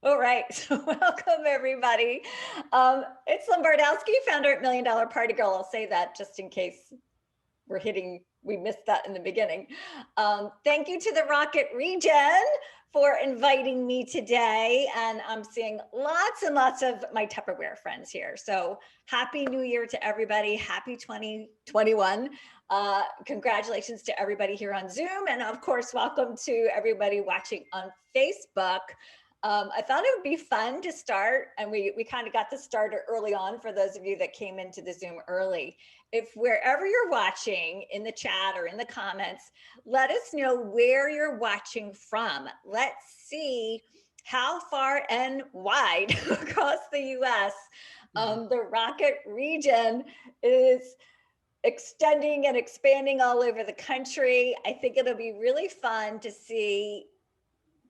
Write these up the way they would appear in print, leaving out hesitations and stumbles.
All right, so welcome everybody. It's Lynn Bradowski, founder at Million Dollar Party Girl. I'll say that just in case we missed that in the beginning. Thank you to the Rocket Region for inviting me today. And I'm seeing lots and lots of my Tupperware friends here. So happy New Year to everybody. Happy 2021. Congratulations to everybody here on Zoom. And of course, welcome to everybody watching on Facebook. I thought it would be fun to start, and we kind of got the starter early on for those of you that came into the Zoom early. If wherever you're watching in the chat or in the comments, let us know where you're watching from. Let's see how far and wide across the US the Rocket region is extending and expanding all over the country. I think it'll be really fun to see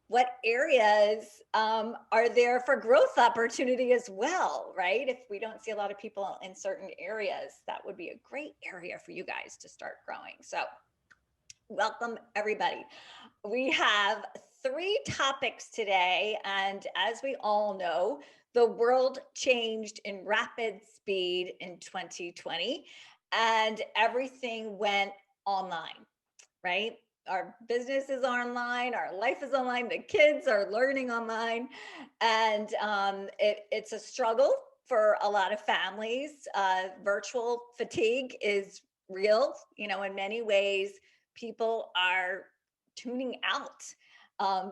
what areas are there for growth opportunity as well, right? If we don't see a lot of people in certain areas, that would be a great area for you guys to start growing. So welcome everybody. We have 3 topics today, and as we all know, the world changed in rapid speed in 2020 and everything went online, right? Our business is online, our life is online, the kids are learning online, and it's a struggle for a lot of families. Virtual fatigue is real. You know, in many ways, people are tuning out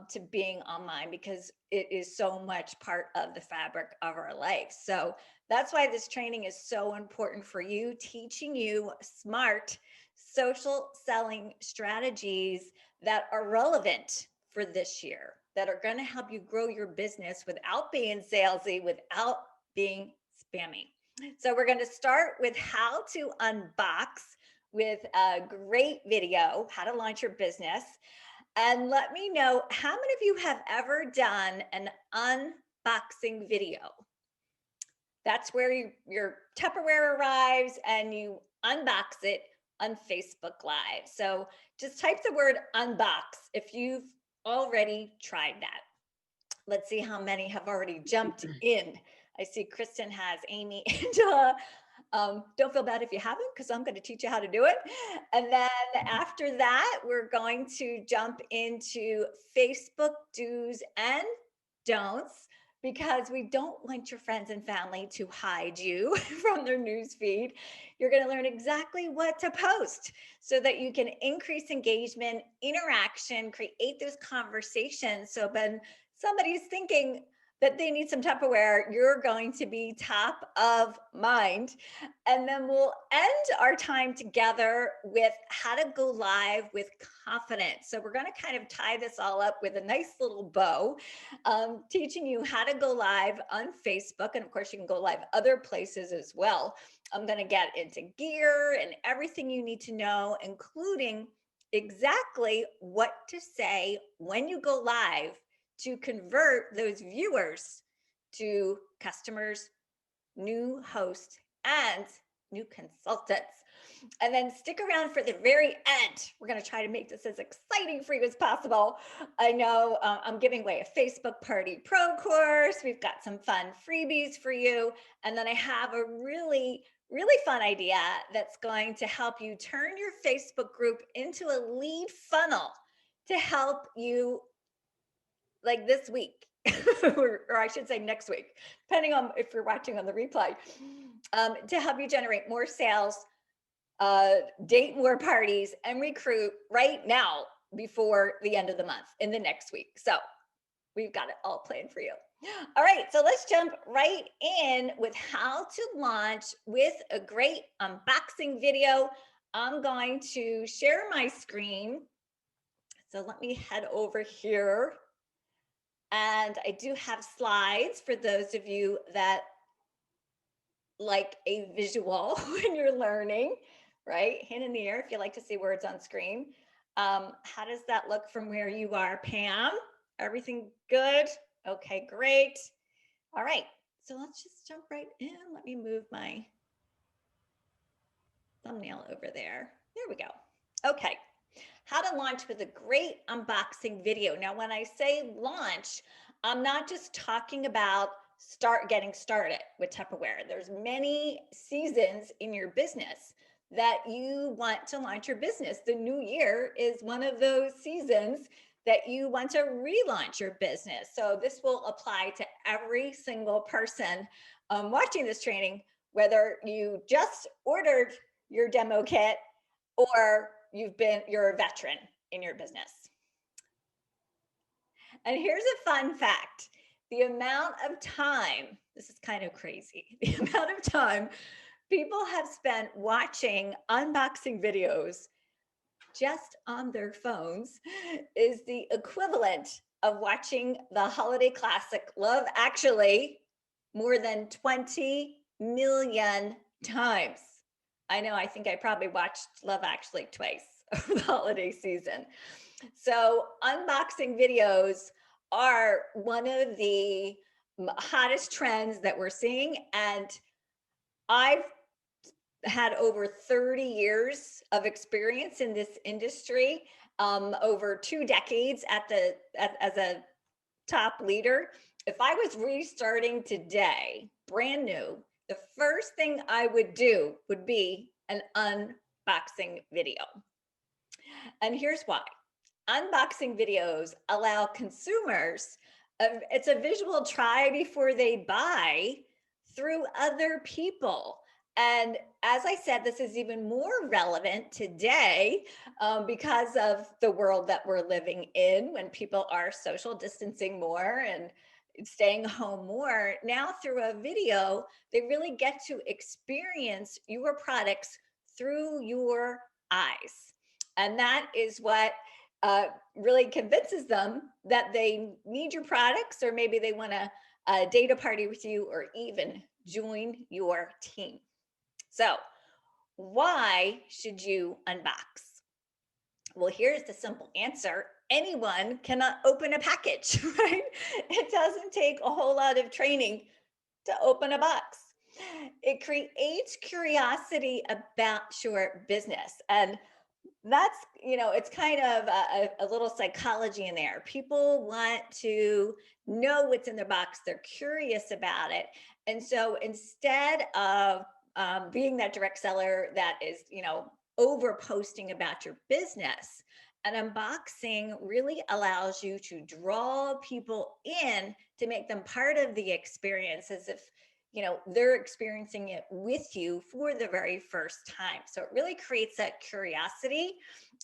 to being online because it is so much part of the fabric of our life. So that's why this training is so important for you, teaching you smart social selling strategies that are relevant for this year, that are going to help you grow your business without being salesy, without being spammy. So we're going to start with how to unbox with a great video, how to launch your business. And let me know how many of you have ever done an unboxing video. That's where your Tupperware arrives and you unbox it on Facebook Live. So just type the word unbox if you've already tried that. Let's see how many have already jumped in. I see Kristen has, Amy, Angela. Don't feel bad if you haven't, because I'm going to teach you how to do it. And then after that, we're going to jump into Facebook do's and don'ts, because we don't want your friends and family to hide you from their news feed. You're going to learn exactly what to post so that you can increase engagement, interaction, create those conversations. So when somebody's thinking that they need some Tupperware, you're going to be top of mind. And then we'll end our time together with how to go live with confidence. So we're going to kind of tie this all up with a nice little bow, teaching you how to go live on Facebook. And of course, you can go live other places as well. I'm going to get into gear and everything you need to know, including exactly what to say when you go live to convert those viewers to customers, new hosts, and new consultants. And then stick around for the very end. We're going to try to make this as exciting for you as possible. I know I'm giving away a Facebook Party Pro course. We've got some fun freebies for you. And then I have a really fun idea that's going to help you turn your Facebook group into a lead funnel to help you, like this week, or I should say next week, depending on if you're watching on the replay, to help you generate more sales, date more parties, and recruit right now before the end of the month in the next week. So we've got it all planned for you. All right, so let's jump right in with how to launch with a great unboxing video. I'm going to share my screen. So let me head over here. And I do have slides for those of you that like a visual when you're learning, right? Hand in the air if you like to see words on screen. How does that look from where you are, Pam? Everything good? Okay, great. All right, so let's just jump right in. Let me move my thumbnail over there. There we go. Okay. How to launch with a great unboxing video. Now, when I say launch, I'm not just talking about getting started with Tupperware. There's many seasons in your business that you want to launch your business. The new year is one of those seasons that you want to relaunch your business. So this will apply to every single person watching this training, whether you just ordered your demo kit or you're a veteran in your business. And here's a fun fact. The amount of time, this is kind of crazy, the amount of time people have spent watching unboxing videos just on their phones is the equivalent of watching the holiday classic Love Actually more than 20 million times. I know, I think I probably watched Love Actually twice over the holiday season. So unboxing videos are one of the hottest trends that we're seeing. And I've had over 30 years of experience in this industry, over 2 decades as a top leader. If I was restarting today, brand new, the first thing I would do would be an unboxing video. And here's why. Unboxing videos allow consumers, it's a visual try before they buy through other people. And as I said, this is even more relevant today because of the world that we're living in when people are social distancing more and staying home more. Now, through a video, they really get to experience your products through your eyes. And that is what really convinces them that they need your products, or maybe they want to date party with you, or even join your team. So, why should you unbox? Well, here's the simple answer. Anyone cannot open a package, right? It doesn't take a whole lot of training to open a box. It creates curiosity about your business. And that's, it's kind of a little psychology in there. People want to know what's in their box. They're curious about it. And so instead of being that direct seller that is, over posting about your business, an unboxing really allows you to draw people in to make them part of the experience, as if they're experiencing it with you for the very first time. So it really creates that curiosity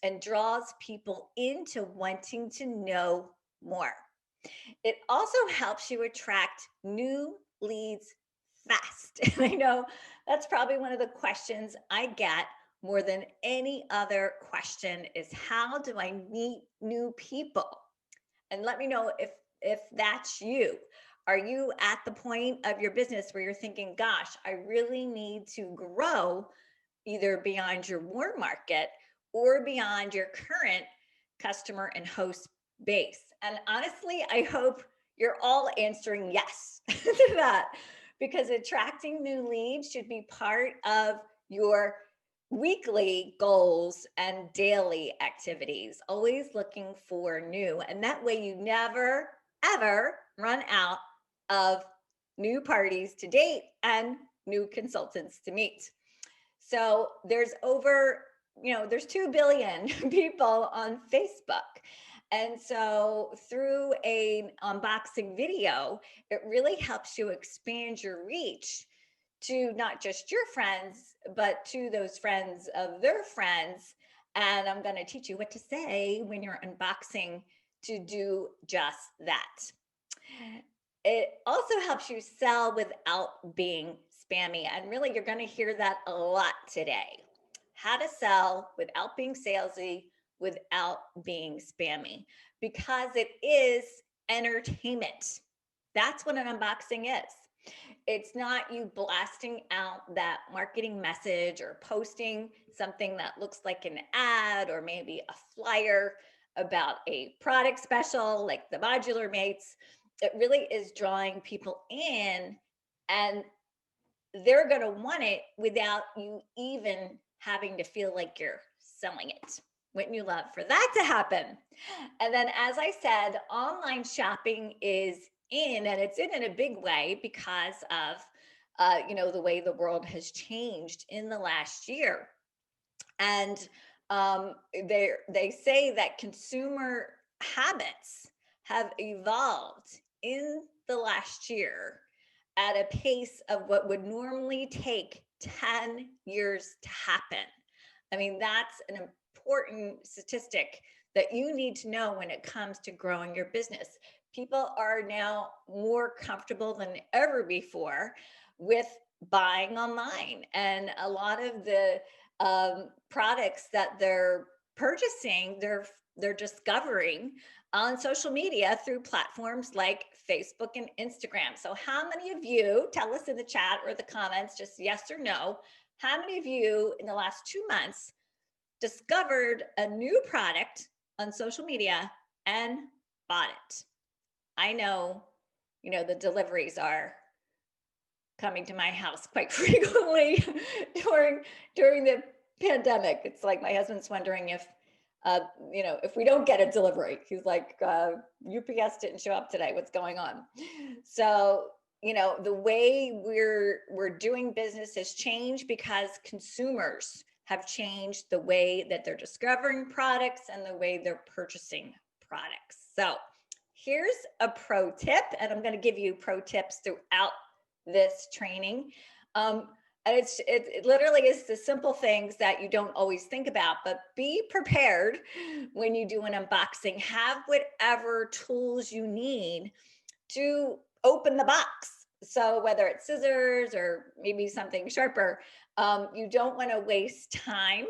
and draws people into wanting to know more. It also helps you attract new leads fast. And I know that's probably one of the questions I get more than any other question is, how do I meet new people? And let me know if that's you. Are you at the point of your business where you're thinking, gosh, I really need to grow either beyond your warm market or beyond your current customer and host base? And honestly, I hope you're all answering yes to that, because attracting new leads should be part of your weekly goals and daily activities, always looking for new. And that way you never, ever run out of new parties to date and new consultants to meet. So there's there's 2 billion people on Facebook. And so through an unboxing video, it really helps you expand your reach to not just your friends, but to those friends of their friends. And I'm going to teach you what to say when you're unboxing to do just that. It also helps you sell without being spammy. And really, you're going to hear that a lot today. How to sell without being salesy, without being spammy, because it is entertainment. That's what an unboxing is. It's not you blasting out that marketing message or posting something that looks like an ad or maybe a flyer about a product special like the Modular Mates. It really is drawing people in, and they're going to want it without you even having to feel like you're selling it. Wouldn't you love for that to happen? And then, as I said, online shopping is in, and it's in a big way because of, the way the world has changed in the last year. And they say that consumer habits have evolved in the last year at a pace of what would normally take 10 years to happen. I mean, that's an important statistic that you need to know when it comes to growing your business. People are now more comfortable than ever before with buying online, and a lot of the products that they're purchasing, they're discovering on social media through platforms like Facebook and Instagram. So how many of you, tell us in the chat or the comments, just yes or no, how many of you in the last 2 months discovered a new product on social media and bought it? I know, the deliveries are coming to my house quite frequently during the pandemic. It's like my husband's wondering if we don't get a delivery. He's like, UPS didn't show up today. What's going on? So, the way we're doing business has changed because consumers have changed the way that they're discovering products and the way they're purchasing products. So here's a pro tip, and I'm going to give you pro tips throughout this training. And it literally is the simple things that you don't always think about, but be prepared when you do an unboxing. Have whatever tools you need to open the box. So whether it's scissors or maybe something sharper, you don't want to waste time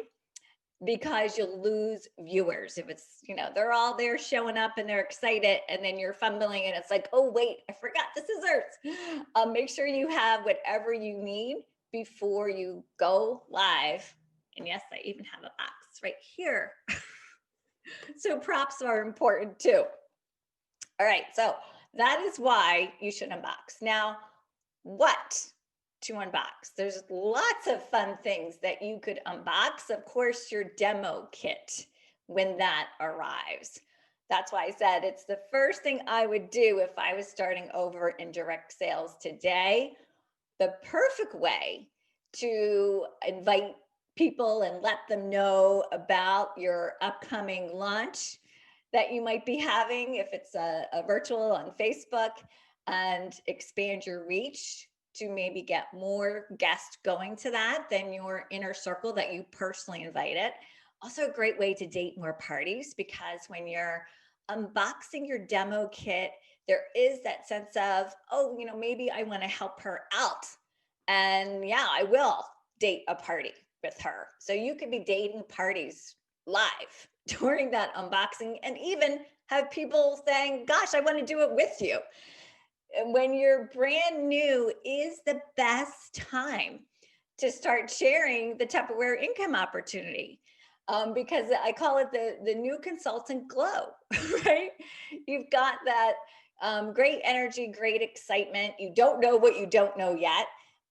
because you'll lose viewers. If it's, they're all there showing up and they're excited, and then you're fumbling and it's like, oh, wait, I forgot the scissors. Make sure you have whatever you need before you go live. And yes, I even have a box right here. So props are important too. All right, so that is why you should unbox. Now, what to unbox? There's lots of fun things that you could unbox. Of course, your demo kit when that arrives. That's why I said it's the first thing I would do if I was starting over in direct sales today. The perfect way to invite people and let them know about your upcoming launch that you might be having, if it's a virtual on Facebook, and expand your reach to maybe get more guests going to that than your inner circle that you personally invited. Also a great way to date more parties, because when you're unboxing your demo kit, there is that sense of, oh, maybe I want to help her out. And yeah, I will date a party with her. So you could be dating parties live during that unboxing, and even have people saying, gosh, I want to do it with you. And when you're brand new is the best time to start sharing the Tupperware income opportunity. Because I call it the new consultant glow, right? You've got that great energy, great excitement. You don't know what you don't know yet.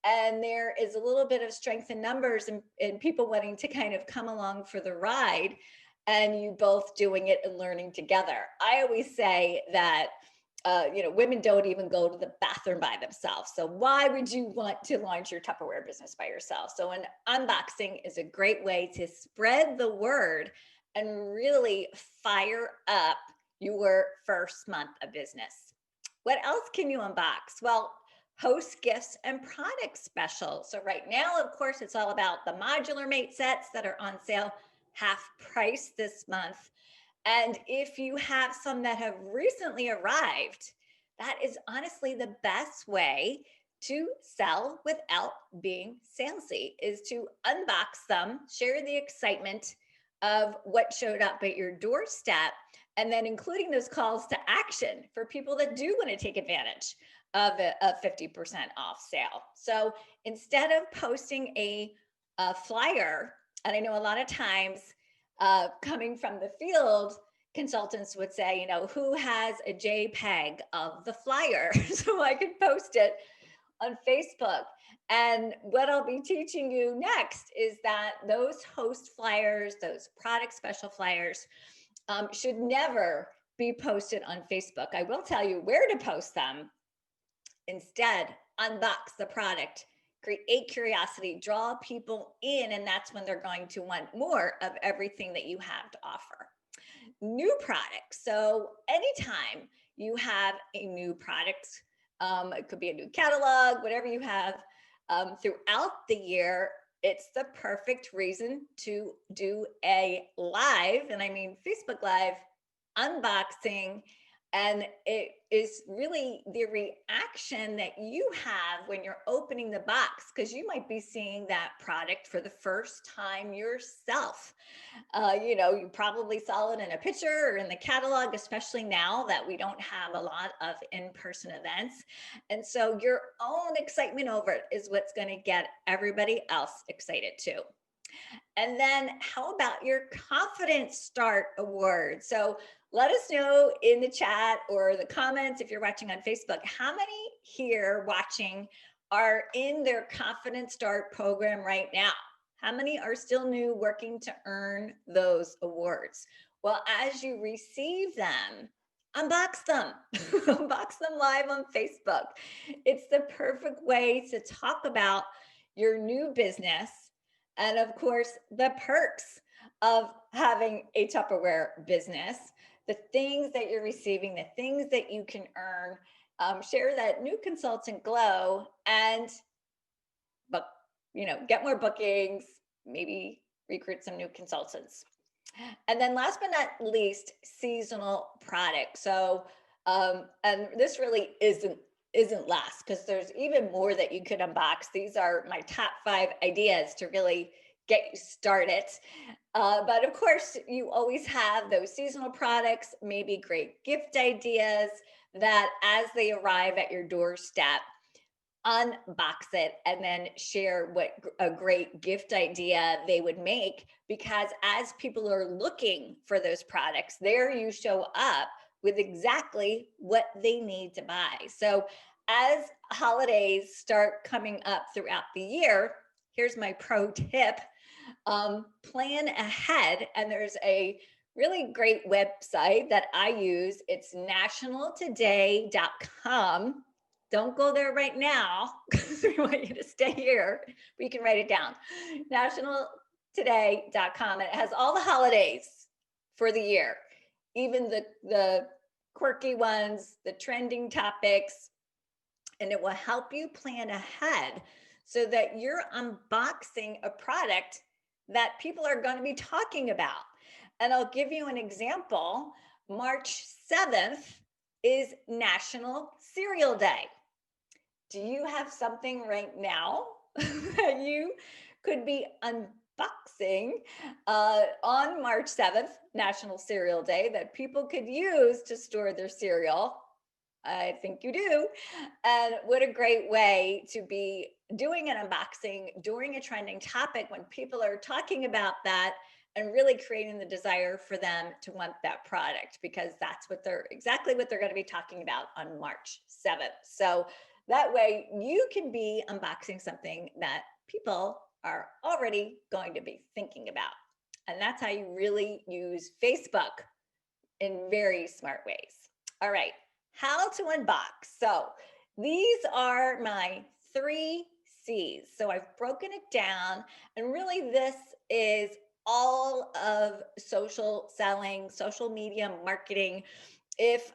And there is a little bit of strength in numbers and people wanting to kind of come along for the ride, and you both doing it and learning together. I always say that women don't even go to the bathroom by themselves. So why would you want to launch your Tupperware business by yourself? So an unboxing is a great way to spread the word and really fire up your first month of business. What else can you unbox? Well, host gifts and product specials. So right now, of course, it's all about the modular mate sets that are on sale half price this month. And if you have some that have recently arrived, that is honestly the best way to sell without being salesy, is to unbox them, share the excitement of what showed up at your doorstep, and then including those calls to action for people that do want to take advantage of a 50% off sale. So instead of posting a flyer, and I know a lot of times coming from the field, consultants would say, who has a JPEG of the flyer so I could post it on Facebook. And what I'll be teaching you next is that those host flyers, those product special flyers, should never be posted on Facebook. I will tell you where to post them. Instead, unbox the product, create curiosity, draw people in, and that's when they're going to want more of everything that you have to offer. New products. So anytime you have a new product, it could be a new catalog, whatever you have throughout the year, it's the perfect reason to do a live, and I mean Facebook Live unboxing. And it is really the reaction that you have when you're opening the box, because you might be seeing that product for the first time yourself. You probably saw it in a picture or in the catalog, especially now that we don't have a lot of in-person events. And so your own excitement over it is what's going to get everybody else excited too. And then how about your Confidence Start Award? So let us know in the chat or the comments if you're watching on Facebook, how many here watching are in their Confidence Start program right now? How many are still new, working to earn those awards? Well, as you receive them, unbox them. Unbox them live on Facebook. It's the perfect way to talk about your new business and, of course, the perks of having a Tupperware business, the things that you're receiving, the things that you can earn. Share that new consultant glow and get more bookings, maybe recruit some new consultants. And then last but not least, seasonal products. So, and this really isn't last, because there's even more that you could unbox. These are my top 5 ideas to really get you started. But of course, you always have those seasonal products, maybe great gift ideas that as they arrive at your doorstep, unbox it and then share what a great gift idea they would make, because as people are looking for those products, there you show up with exactly what they need to buy. So as holidays start coming up throughout the year, here's my pro tip. Plan ahead, and there's a really great website that I use. It's nationaltoday.com. Don't go there right now because we want you to stay here, but you can write it down. Nationaltoday.com. And it has all the holidays for the year, even the quirky ones, the trending topics, and it will help you plan ahead so that you're unboxing a product that people are going to be talking about. And I'll give you an example. March 7th is National Cereal Day. Do you have something right now that you could be unboxing on March 7th, National Cereal Day, that people could use to store their cereal? I think you do. And what a great way to be doing an unboxing during a trending topic when people are talking about that, and really creating the desire for them to want that product, because that's exactly what they're going to be talking about on March 7th. So that way you can be unboxing something that people are already going to be thinking about. And that's how you really use Facebook in very smart ways. All right, how to unbox. So these are my 3 C's. So I've broken it down, and really this is all of social selling, social media marketing. If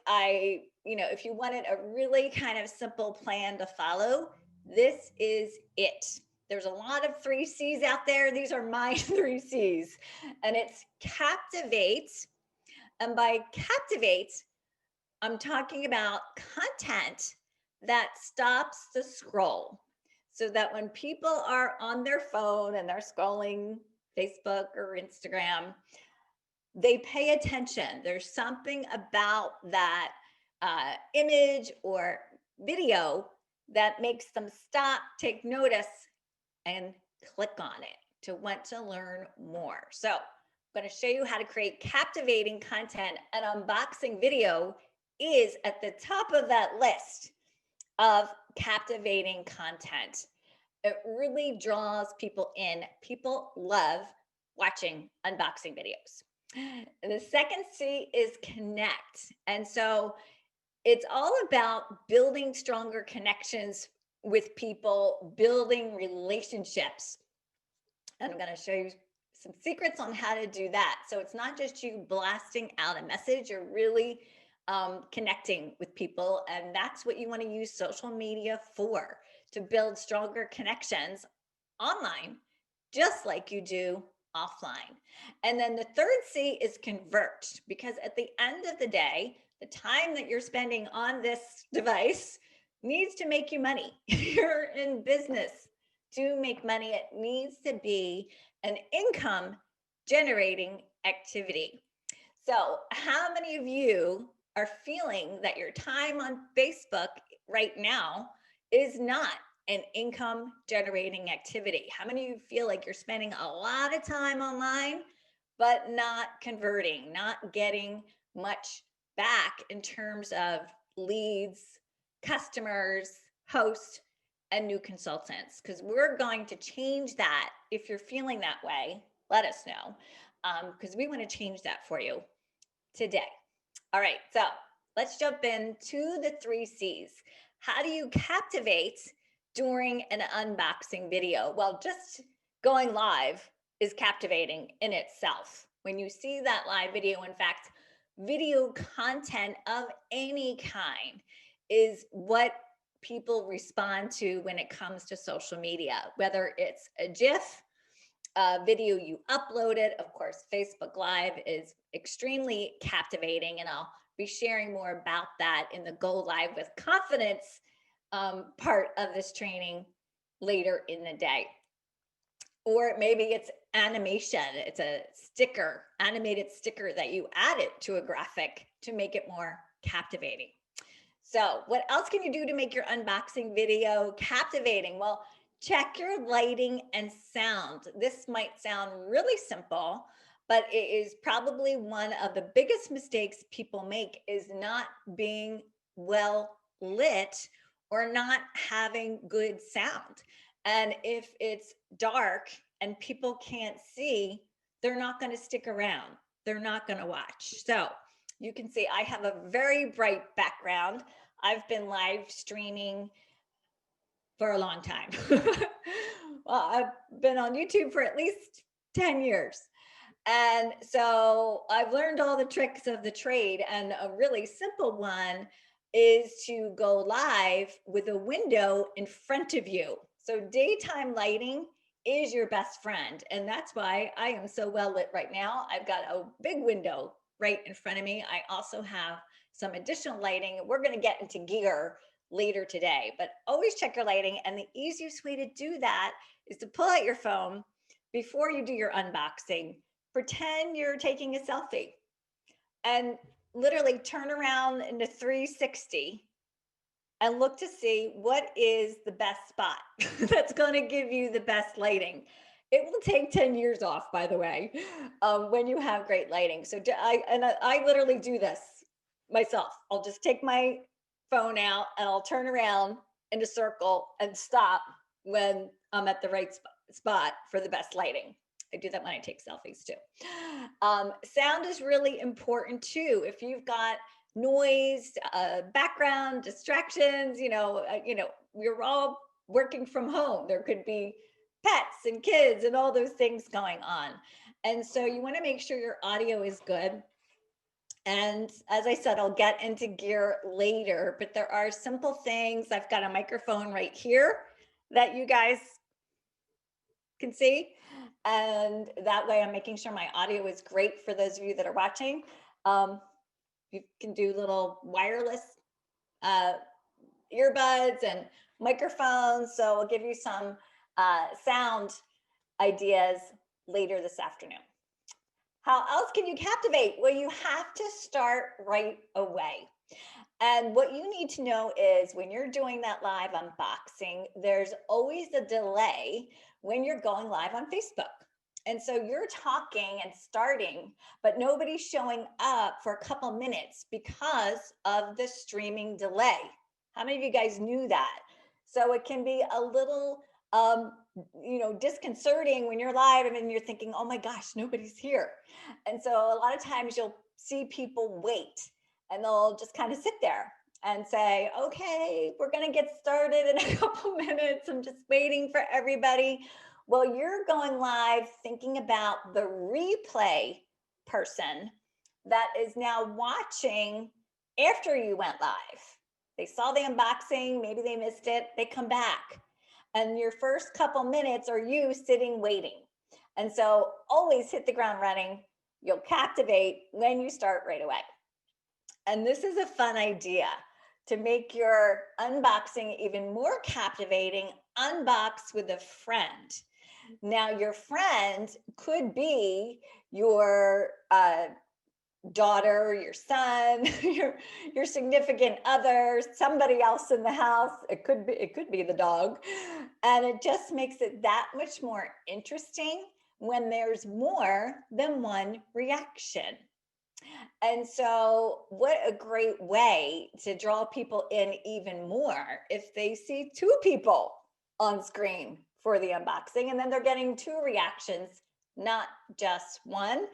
you wanted a really kind of simple plan to follow, this is it. There's a lot of 3 C's out there. These are my 3 C's, and it's captivate. And by captivate, I'm talking about content that stops the scroll, so that when people are on their phone and they're scrolling Facebook or Instagram, they pay attention. There's something about that image or video that makes them stop, take notice, and click on it to want to learn more. So I'm going to show you how to create captivating content. An unboxing video is at the top of that list of captivating content. It really draws people in. People love watching unboxing videos. The second C is connect. And so it's all about building stronger connections with people, building relationships. And I'm going to show you some secrets on how to do that. So it's not just you blasting out a message, you're really connecting with people. And that's what you want to use social media for, to build stronger connections online, just like you do offline. And then the third C is convert, because at the end of the day, the time that you're spending on this device needs to make you money. You're in business to make money. It needs to be an income generating activity. So, how many of you are feeling that your time on Facebook right now is not an income generating activity? How many of you feel like you're spending a lot of time online, but not converting, not getting much back in terms of leads, customers, hosts, and new consultants? Because we're going to change that. If you're feeling that way, let us know, because we want to change that for you today. All right, so let's jump into the 3 C's. How do you captivate during an unboxing video? Well, just going live is captivating in itself. When you see that live video, in fact, video content of any kind is what people respond to when it comes to social media, whether it's a GIF, video you uploaded. Of course, Facebook Live is extremely captivating, and I'll be sharing more about that in the Go Live with Confidence part of this training later in the day. Or maybe it's animation, it's a sticker, animated sticker that you added to a graphic to make it more captivating. So, what else can you do to make your unboxing video captivating? Well, check your lighting and sound. This might sound really simple, but it is probably one of the biggest mistakes people make, is not being well lit or not having good sound. And if it's dark and people can't see, they're not going to stick around. They're not going to watch. So you can see I have a very bright background. I've been live streaming for a long time. Well, I've been on YouTube for at least 10 years. And so I've learned all the tricks of the trade. And a really simple one is to go live with a window in front of you. So daytime lighting is your best friend. And that's why I am so well lit right now. I've got a big window right in front of me. I also have some additional lighting. We're going to get into gear later today, but always check your lighting. And the easiest way to do that is to pull out your phone before you do your unboxing. Pretend you're taking a selfie and literally turn around into 360 and look to see what is the best spot that's going to give you the best lighting. It will take 10 years off, by the way, when you have great lighting. So I literally do this myself. I'll just take my phone out and I'll turn around in a circle and stop when I'm at the right spot for the best lighting. I do that when I take selfies too. Sound is really important too. If you've got noise, background distractions, we're all working from home. There could be pets and kids and all those things going on. And so you want to make sure your audio is good. And as I said, I'll get into gear later, but there are simple things. I've got a microphone right here that you guys can see. And that way I'm making sure my audio is great for those of you that are watching. You can do little wireless earbuds and microphones. So I'll give you some sound ideas later this afternoon. How else can you captivate? Well, you have to start right away. And what you need to know is when you're doing that live unboxing, there's always a delay when you're going live on Facebook. And so you're talking and starting, but nobody's showing up for a couple minutes because of the streaming delay. How many of you guys knew that? So it can be a little disconcerting when you're live and you're thinking, oh my gosh, nobody's here. And so a lot of times you'll see people wait and they'll just kind of sit there and say, okay, we're going to get started in a couple minutes. I'm just waiting for everybody. Well, you're going live thinking about the replay person that is now watching after you went live. They saw the unboxing, maybe they missed it, they come back. And your first couple minutes are you sitting waiting. And so always hit the ground running. You'll captivate when you start right away. And this is a fun idea to make your unboxing even more captivating. Unbox with a friend. Now, your friend could be your daughter, your son, your significant other, somebody else in the house. It could be the dog. And it just makes it that much more interesting when there's more than one reaction. And so what a great way to draw people in even more if they see two people on screen for the unboxing, and then they're getting two reactions, not just one.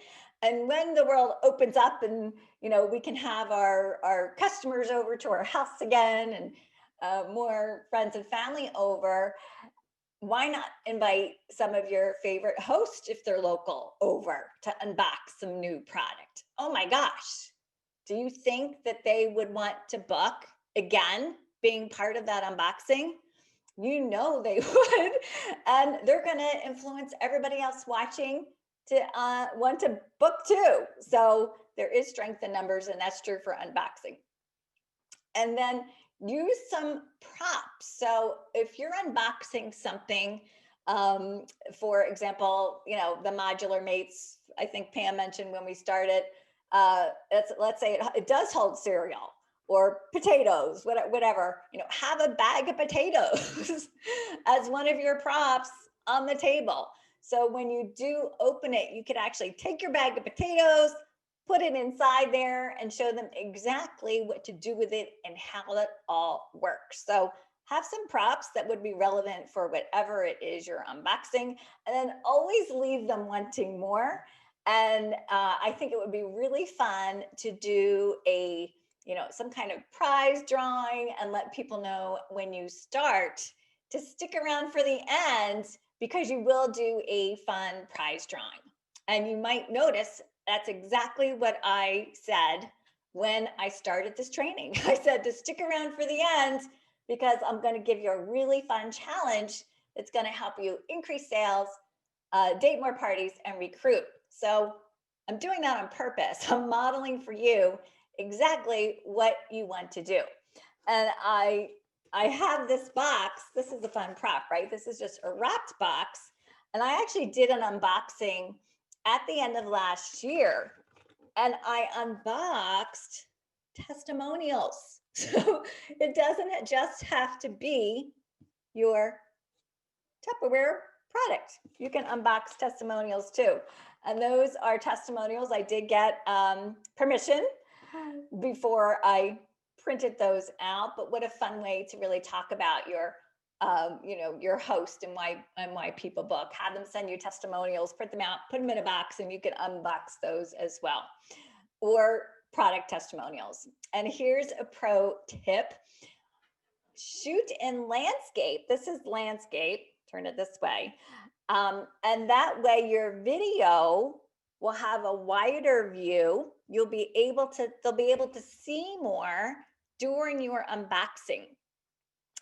And when the world opens up and we can have our customers over to our house again, and more friends and family over, why not invite some of your favorite hosts, if they're local, over to unbox some new product? Oh my gosh, do you think that they would want to book again being part of that unboxing? You know they would, and they're going to influence everybody else watching to want to book too. So there is strength in numbers, and that's true for unboxing. And then use some props. So if you're unboxing something, for example, the modular mates, I think Pam mentioned when we started, let's say it does hold cereal or potatoes, whatever, have a bag of potatoes as one of your props on the table. So when you do open it, you could actually take your bag of potatoes, put it inside there, and show them exactly what to do with it and how that all works. So have some props that would be relevant for whatever it is you're unboxing, and then always leave them wanting more. And I think it would be really fun to do some kind of prize drawing and let people know when you start to stick around for the end, because you will do a fun prize drawing. And you might notice that's exactly what I said when I started this training. I said to stick around for the end, because I'm going to give you a really fun challenge that's going to help you increase sales, date more parties, and recruit. So I'm doing that on purpose. I'm modeling for you exactly what you want to do. And I have this box. This is a fun prop, right? This is just a wrapped box. And I actually did an unboxing at the end of last year, and I unboxed testimonials. So it doesn't just have to be your Tupperware product. You can unbox testimonials too. And those are testimonials. I did get permission before I printed those out, but what a fun way to really talk about your your host and why people book. Have them send you testimonials, print them out, put them in a box, and you can unbox those as well. Or product testimonials. And here's a pro tip. Shoot in landscape. This is landscape. Turn it this way. And that way your video will have a wider view. They'll be able to see more during your unboxing.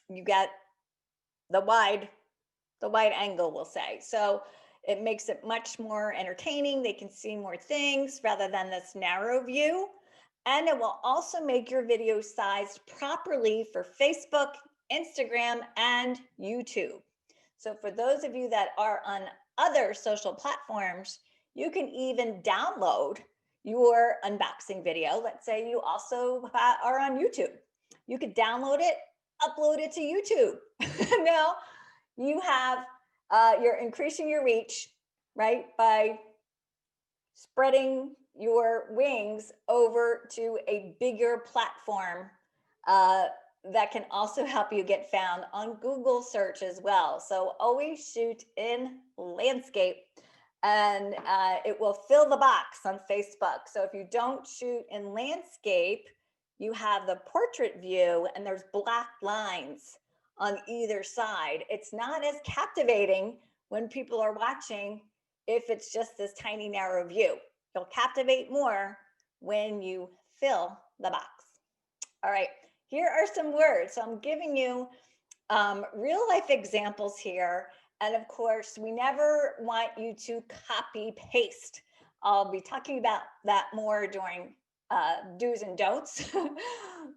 You get the wide angle, we'll say. So it makes it much more entertaining. They can see more things rather than this narrow view. And it will also make your video sized properly for Facebook, Instagram, and YouTube. So for those of you that are on other social platforms, you can even download your unboxing video. Let's say you also are on YouTube. You could download it, upload it to YouTube. Now you have, you're increasing your reach, right? By spreading your wings over to a bigger platform that can also help you get found on Google search as well. So always shoot in landscape, and it will fill the box on Facebook. So if you don't shoot in landscape, you have the portrait view and there's black lines on either side. It's not as captivating when people are watching if it's just this tiny narrow view. You'll captivate more when you fill the box. All right, here are some words. So I'm giving you real life examples here. And of course, we never want you to copy paste. I'll be talking about that more during do's and don'ts,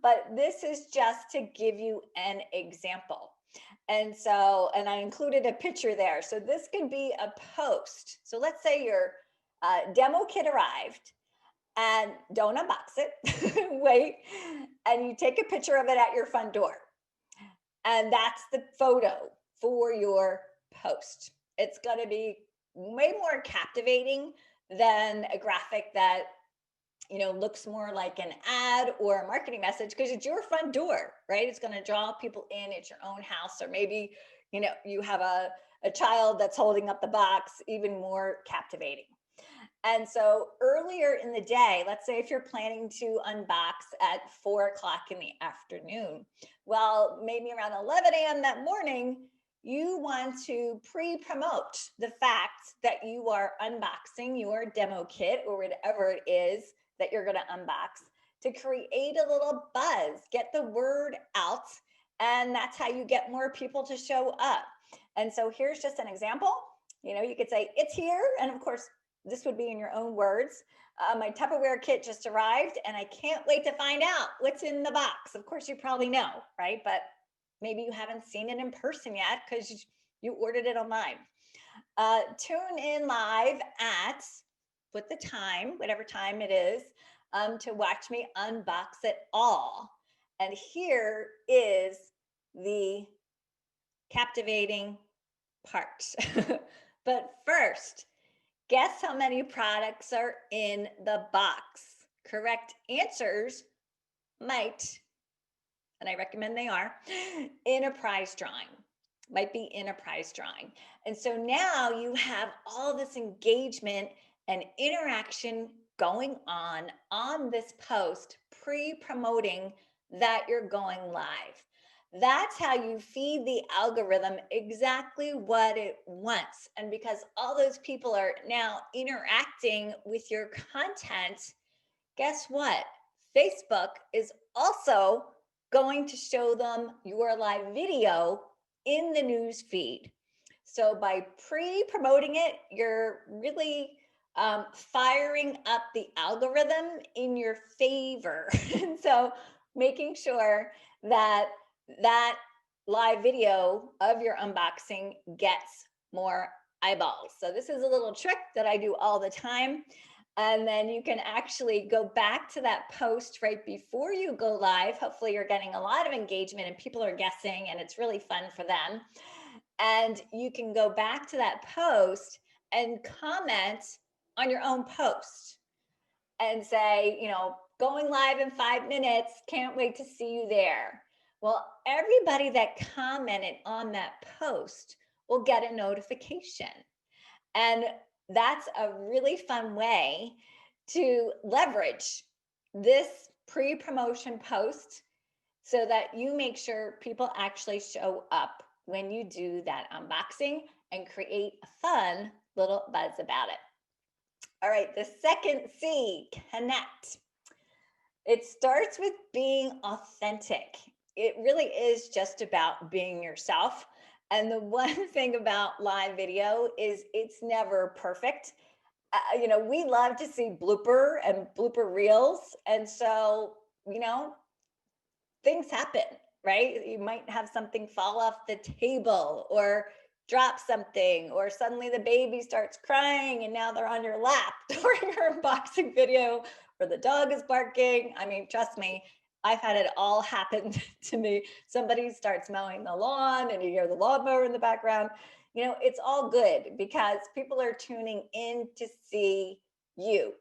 but this is just to give you an example. And so, and I included a picture there. So this could be a post. So let's say your demo kit arrived and don't unbox it, wait, and you take a picture of it at your front door. And that's the photo for your post. It's going to be way more captivating than a graphic that, you know, looks more like an ad or a marketing message, because it's your front door, right? It's going to draw people in at your own house, or maybe, you know, you have a child that's holding up the box, even more captivating. And so earlier in the day, let's say if you're planning to unbox at 4 o'clock in the afternoon, well, maybe around 11 a.m. that morning, you want to pre-promote the fact that you are unboxing your demo kit or whatever it is that you're going to unbox, to create a little buzz, get the word out, and that's how you get more people to show up. And so here's just an example. You know, you could say, it's here, and of course, this would be in your own words. My Tupperware kit just arrived and I can't wait to find out what's in the box. Of course, you probably know, right? But maybe you haven't seen it in person yet because you ordered it online. Tune in live at, put the time, whatever time it is, to watch me unbox it all. And here is the captivating part. But first, guess how many products are in the box? Correct answers might, and I recommend they are, in a prize drawing. Might be in a prize drawing. And so now you have all this engagement and interaction going on this post, pre-promoting that you're going live. That's how you feed the algorithm exactly what it wants. And because all those people are now interacting with your content, guess what? Facebook is also going to show them your live video in the news feed. So by pre-promoting it, you're really firing up the algorithm in your favor. And so making sure that that live video of your unboxing gets more eyeballs. So this is a little trick that I do all the time. And then you can actually go back to that post right before you go live. Hopefully you're getting a lot of engagement and people are guessing and it's really fun for them. And you can go back to that post and comment on your own post and say, you know, going live in 5 minutes, can't wait to see you there. Well, everybody that commented on that post will get a notification. And that's a really fun way to leverage this pre-promotion post so that you make sure people actually show up when you do that unboxing and create a fun little buzz about it. All right, the second C, connect. It starts with being authentic. It really is just about being yourself. And the one thing about live video is it's never perfect. You know, we love to see blooper and blooper reels. And so, you know, things happen, right? You might have something fall off the table or drop something, or suddenly the baby starts crying and now they're on your lap during your unboxing video, or the dog is barking. I mean, trust me, I've had it all happen to me. Somebody starts mowing the lawn and you hear the lawnmower in the background. You know, it's all good because people are tuning in to see you.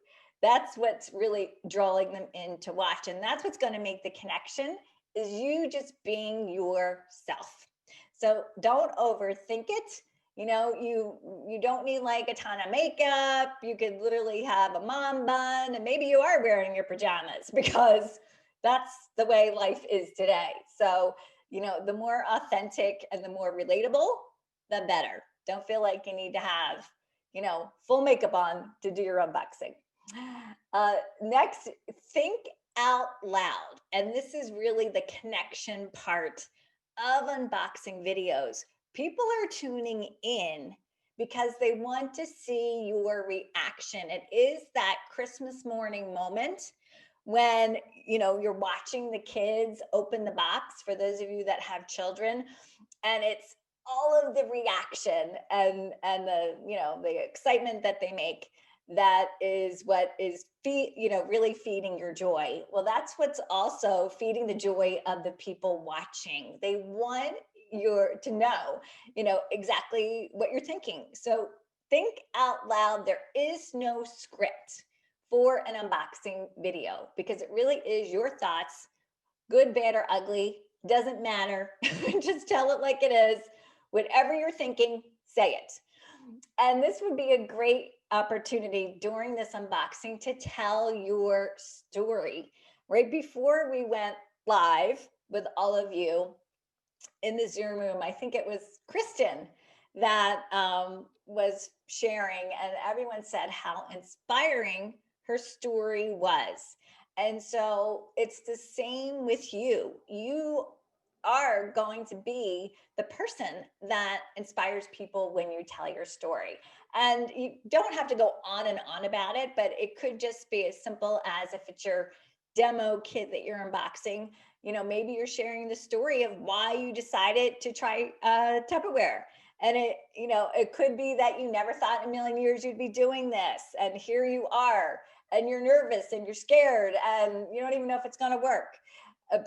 That's what's really drawing them in to watch. And that's what's going to make the connection is you just being yourself. So don't overthink it. You don't need like a ton of makeup. You could literally have a mom bun, and maybe you are wearing your pajamas because that's the way life is today. So, the more authentic and the more relatable, the better. Don't feel like you need to have, full makeup on to do your unboxing. Next, think out loud. And this is really the connection part of unboxing videos. People are tuning in because they want to see your reaction. It is that Christmas morning moment when you're watching the kids open the box, for those of you that have children, and it's all of the reaction and the excitement that they make, that is what is really feeding your joy. Well, that's what's also feeding the joy of the people watching. They want to know exactly what you're thinking. So think out loud. There is no script for an unboxing video because it really is your thoughts, good, bad, or ugly, doesn't matter. Just tell it like it is. Whatever you're thinking, say it. And this would be a great opportunity during this unboxing to tell your story. Right before we went live with all of you in the Zoom room, I think it was Kristen that was sharing, and everyone said how inspiring her story was. And so it's the same with you. You are going to be the person that inspires people when you tell your story. And you don't have to go on and on about it, but it could just be as simple as, if it's your demo kit that you're unboxing, maybe you're sharing the story of why you decided to try Tupperware. And it could be that you never thought in a million years you'd be doing this. And here you are, and you're nervous and you're scared and you don't even know if it's going to work.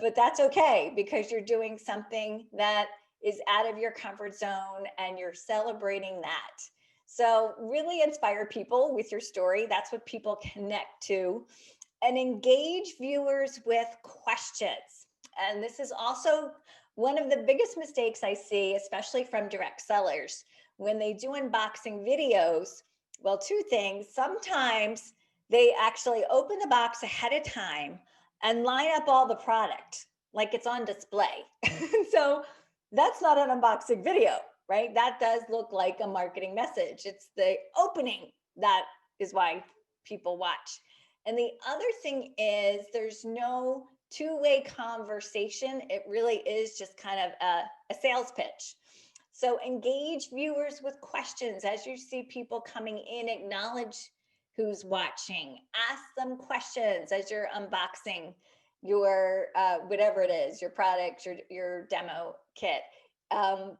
But that's okay, because you're doing something that is out of your comfort zone and you're celebrating that. So really inspire people with your story. That's what people connect to. And engage viewers with questions. And this is also one of the biggest mistakes I see, especially from direct sellers, when they do unboxing videos. Well, two things. Sometimes they actually open the box ahead of time and line up all the product like it's on display. So that's not an unboxing video, right? That does look like a marketing message. It's the opening that is why people watch. And the other thing is, there's no two-way conversation. It really is just kind of a sales pitch. So engage viewers with questions. As you see people coming in, acknowledge who's watching. Ask them questions as you're unboxing your whatever it is, your product, your demo kit.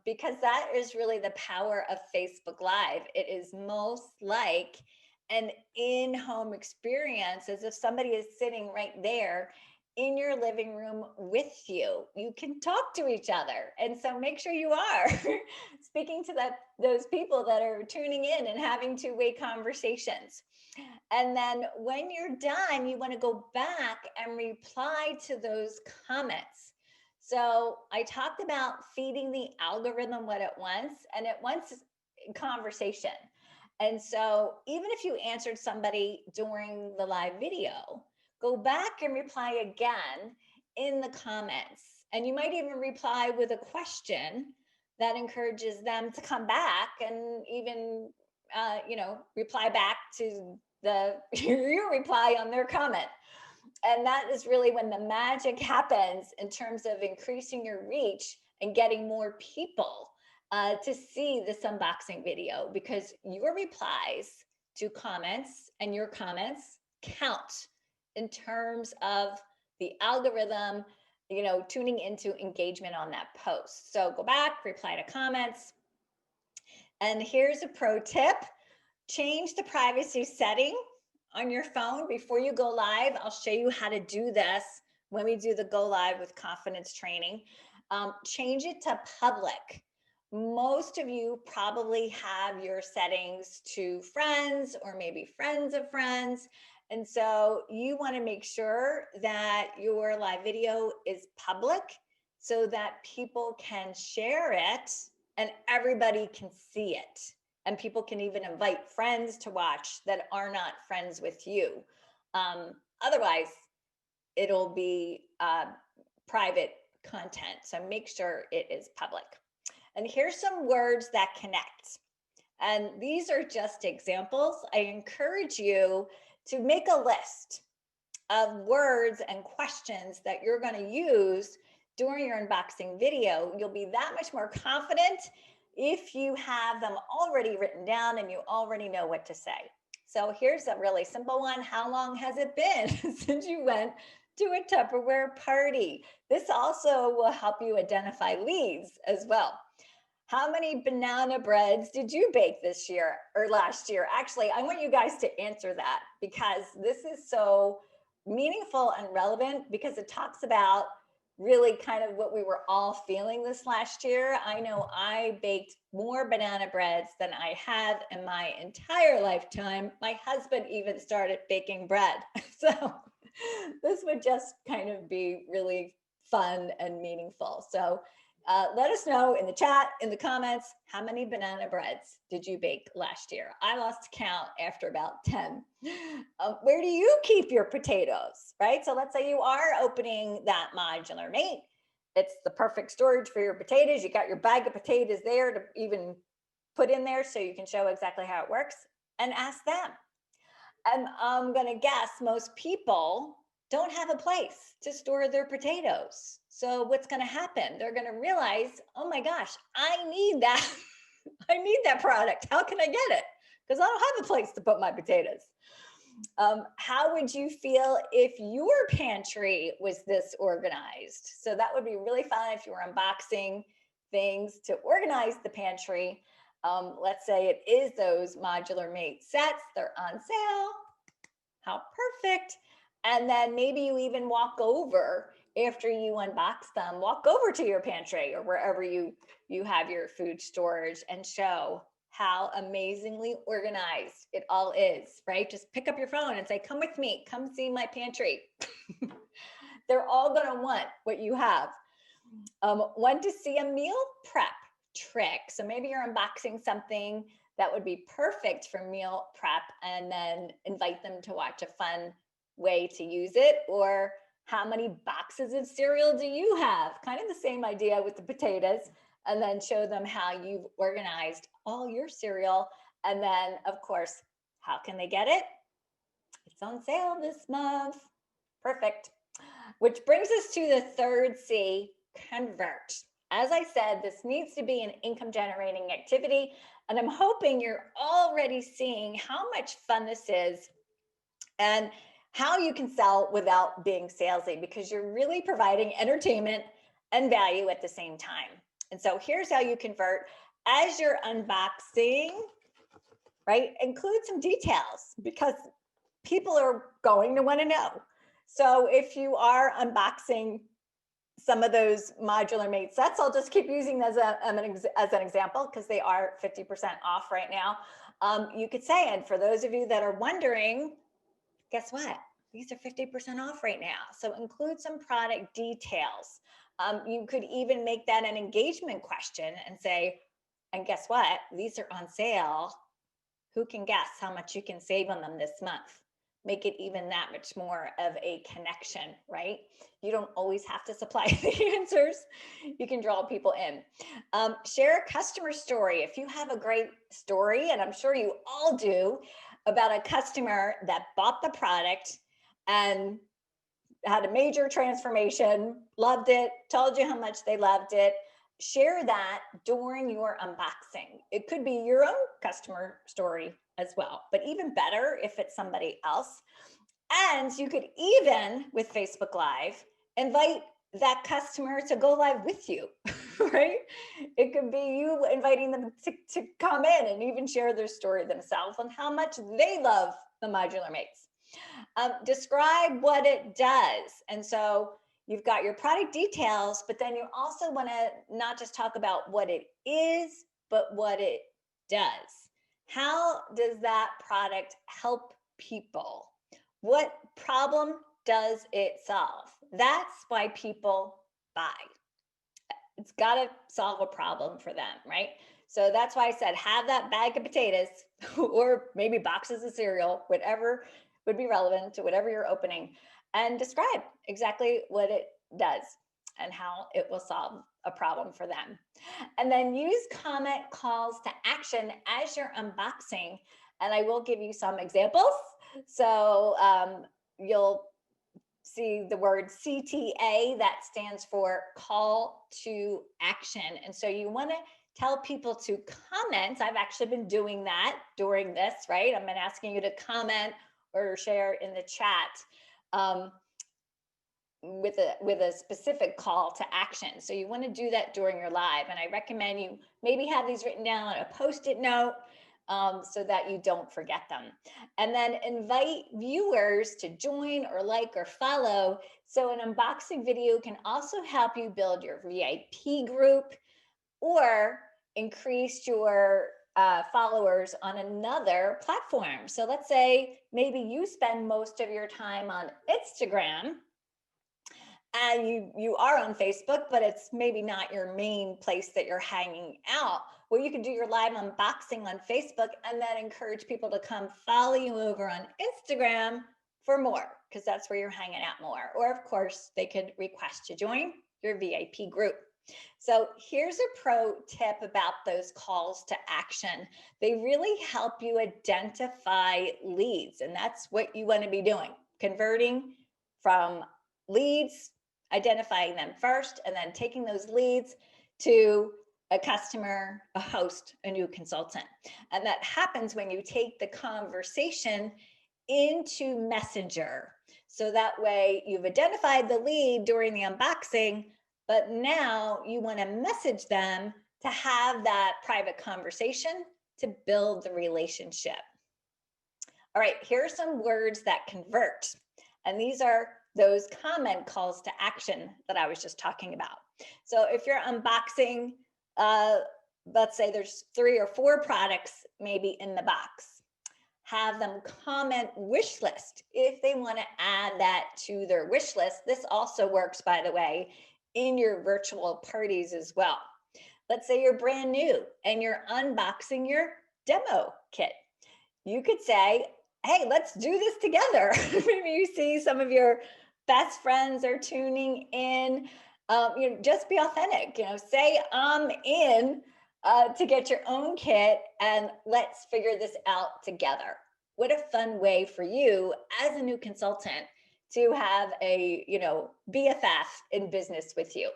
Because that is really the power of Facebook Live. It is most like an in-home experience, as if somebody is sitting right there in your living room with you. You can talk to each other. And so make sure you are speaking to those people that are tuning in and having two-way conversations. And then when you're done, you want to go back and reply to those comments. So I talked about feeding the algorithm what it wants, and it wants conversation. And so even if you answered somebody during the live video, go back and reply again in the comments. And you might even reply with a question that encourages them to come back and even, reply back to your reply on their comment. And that is really when the magic happens in terms of increasing your reach and getting more people to see this unboxing video, because your replies to comments and your comments count in terms of the algorithm, tuning into engagement on that post. So go back, reply to comments. And here's a pro tip: change the privacy setting on your phone before you go live. I'll show you how to do this when we do the go live with confidence training. Change it to public. Most of you probably have your settings to friends or maybe friends of friends. And so you want to make sure that your live video is public so that people can share it and everybody can see it. And people can even invite friends to watch that are not friends with you. Otherwise, it'll be private content. So make sure it is public. And here's some words that connect. And these are just examples. I encourage you to make a list of words and questions that you're going to use during your unboxing video. You'll be that much more confident if you have them already written down and you already know what to say. So here's a really simple one. How long has it been since you went to a Tupperware party? This also will help you identify leads as well. How many banana breads did you bake this year or last year? Actually, I want you guys to answer that because this is so meaningful and relevant because it talks about really kind of what we were all feeling this last year. I know I baked more banana breads than I have in my entire lifetime. My husband even started baking bread. So this would just kind of be really fun and meaningful. So let us know in the chat, in the comments, how many banana breads did you bake last year? I lost count after about 10. Where do you keep your potatoes, right? So let's say you are opening that modular mate. It's the perfect storage for your potatoes. You got your bag of potatoes there to even put in there so you can show exactly how it works and ask them. And I'm going to guess most people don't have a place to store their potatoes. So what's going to happen? They're going to realize, oh my gosh, I need that. I need that product. How can I get it? Because I don't have a place to put my potatoes. How would you feel if your pantry was this organized? So that would be really fun if you were unboxing things to organize the pantry. Let's say it is those modular mate sets. They're on sale. How perfect. And then maybe you even walk over after you unbox them, walk over to your pantry or wherever you have your food storage and show how amazingly organized it all is, right? Just pick up your phone and say, come with me, come see my pantry. They're all gonna want what you have. Want to see a meal prep trick. So maybe you're unboxing something that would be perfect for meal prep and then invite them to watch a fun way to use it. Or how many boxes of cereal do you have? Kind of the same idea with the potatoes. And then show them how you've organized all your cereal. And then, of course, how can they get it? It's on sale this month. Perfect. Which brings us to the third C, convert. As I said, this needs to be an income generating activity. And I'm hoping you're already seeing how much fun this is and how you can sell without being salesy, because you're really providing entertainment and value at the same time. And so here's how you convert. As you're unboxing, right, include some details because people are going to want to know. So if you are unboxing some of those modular mate sets, I'll just keep using as an example because they are 50% off right now. You could say, and for those of you that are wondering, guess what? These are 50% off right now. So include some product details. You could even make that an engagement question and say, and guess what? These are on sale. Who can guess how much you can save on them this month? Make it even that much more of a connection, right? You don't always have to supply the answers. You can draw people in. Share a customer story. If you have a great story, and I'm sure you all do, about a customer that bought the product and had a major transformation, loved it, told you how much they loved it, share that during your unboxing. It could be your own customer story as well, but even better if it's somebody else. And you could even, with Facebook Live, invite that customer to go live with you, right? It could be you inviting them to come in and even share their story themselves on how much they love the modular mates. Describe what it does. And so you've got your product details, but then you also want to not just talk about what it is, but what it does. How does that product help people? What problem does it solve? That's why people buy. It's got to solve a problem for them, right? So that's why I said have that bag of potatoes or maybe boxes of cereal, whatever would be relevant to whatever you're opening, and describe exactly what it does and how it will solve a problem for them. And then use comment calls to action as you're unboxing. And I will give you some examples. So you'll see the word CTA, that stands for call to action. And so you want to tell people to comment. I've actually been doing that during this, right? I've been asking you to comment or share in the chat with a specific call to action. So you want to do that during your live. And I recommend you maybe have these written down on a Post-it note so that you don't forget them. And then invite viewers to join or like or follow. So an unboxing video can also help you build your VIP group or increase your followers on another platform. So let's say maybe you spend most of your time on Instagram and you are on Facebook, but it's maybe not your main place that you're hanging out. Well, you can do your live unboxing on Facebook and then encourage people to come follow you over on Instagram for more, because that's where you're hanging out more. Or of course, they could request to join your VIP group. So here's a pro tip about those calls to action. They really help you identify leads, and that's what you want to be doing, converting from leads, identifying them first, and then taking those leads to a customer, a host, a new consultant. And that happens when you take the conversation into Messenger. So that way you've identified the lead during the unboxing, but now you want to message them to have that private conversation to build the relationship. All right, here are some words that convert. And these are those comment calls to action that I was just talking about. So if you're unboxing, let's say there's 3 or 4 products maybe in the box, have them comment wish list if they want to add that to their wish list. This also works, by the way, in your virtual parties as well. Let's say you're brand new and you're unboxing your demo kit. You could say, hey, let's do this together. Maybe you see some of your best friends are tuning in. Just be authentic. Say I'm in to get your own kit, and let's figure this out together. What a fun way for you as a new consultant to have a BFF in business with you.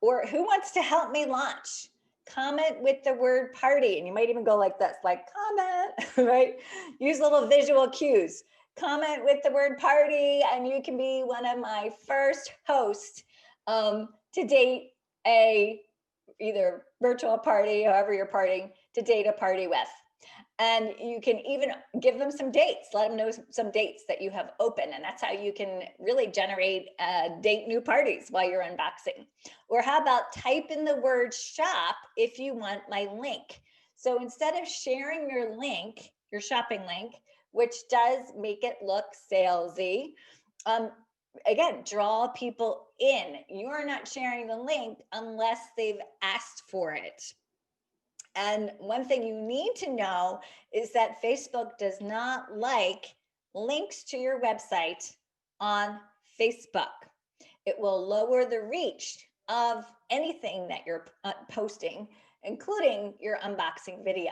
Or who wants to help me launch? Comment with the word party. And you might even go like this, like comment, right? Use little visual cues. Comment with the word party, and you can be one of my first hosts to date a either virtual party, however you're partying, to date a party with. And you can even give them some dates, let them know some dates that you have open. And that's how you can really generate date new parties while you're unboxing. Or how about type in the word shop if you want my link. So instead of sharing your link, your shopping link, which does make it look salesy, again, draw people in. You're not sharing the link unless they've asked for it. And one thing you need to know is that Facebook does not like links to your website on Facebook. It will lower the reach of anything that you're posting, including your unboxing video.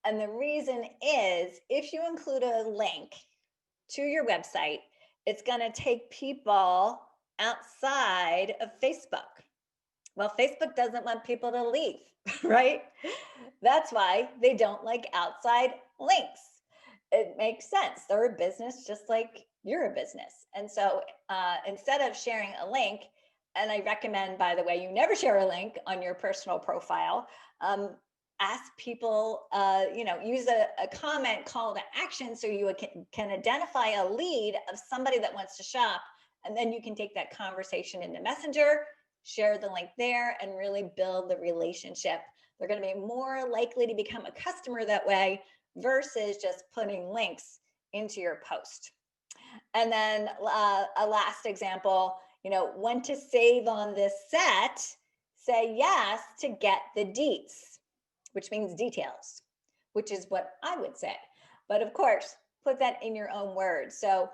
And the reason is if you include a link to your website, it's going to take people outside of Facebook. Well, Facebook doesn't want people to leave, right? That's why they don't like outside links. It makes sense. They're a business just like you're a business. And so instead of sharing a link, and I recommend, by the way, you never share a link on your personal profile, ask people, use a comment call to action so you can identify a lead of somebody that wants to shop. And then you can take that conversation into Messenger, share the link there, and really build the relationship. They're going to be more likely to become a customer that way versus just putting links into your post. And then a last example, when to save on this set, say yes to get the deets, which means details, which is what I would say. But of course, put that in your own words. So